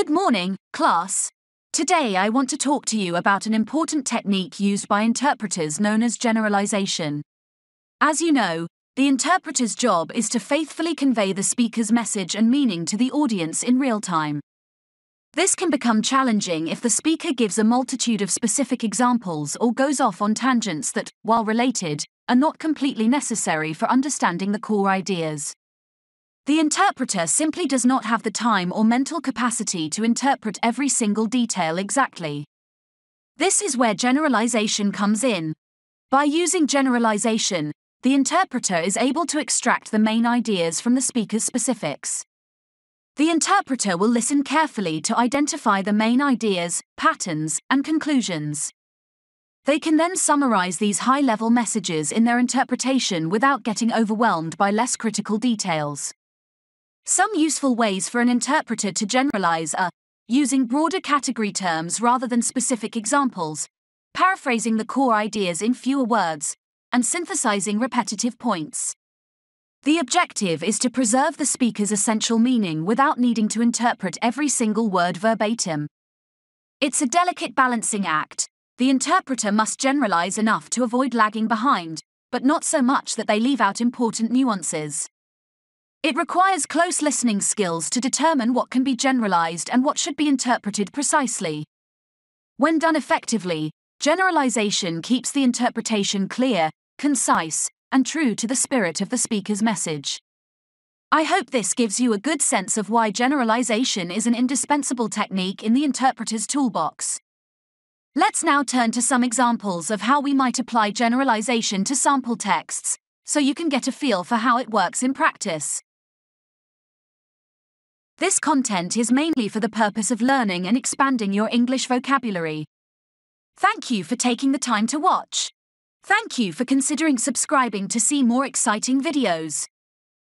Good morning, class. Today I want to talk to you about an important technique used by interpreters known as generalization. As you know, the interpreter's job is to faithfully convey the speaker's message and meaning to the audience in real time. This can become challenging if the speaker gives a multitude of specific examples or goes off on tangents that, while related, are not completely necessary for understanding the core ideas. The interpreter simply does not have the time or mental capacity to interpret every single detail exactly. This is where generalization comes in. By using generalization, the interpreter is able to extract the main ideas from the speaker's specifics. The interpreter will listen carefully to identify the main ideas, patterns, and conclusions. They can then summarize these high-level messages in their interpretation without getting overwhelmed by less critical details. Some useful ways for an interpreter to generalize are using broader category terms rather than specific examples, paraphrasing the core ideas in fewer words, and synthesizing repetitive points. The objective is to preserve the speaker's essential meaning without needing to interpret every single word verbatim. It's a delicate balancing act. The interpreter must generalize enough to avoid lagging behind, but not so much that they leave out important nuances. It requires close listening skills to determine what can be generalized and what should be interpreted precisely. When done effectively, generalization keeps the interpretation clear, concise, and true to the spirit of the speaker's message. I hope this gives you a good sense of why generalization is an indispensable technique in the interpreter's toolbox. Let's now turn to some examples of how we might apply generalization to sample texts, so you can get a feel for how it works in practice. This content is mainly for the purpose of learning and expanding your English vocabulary. Thank you for taking the time to watch. Thank you for considering subscribing to see more exciting videos.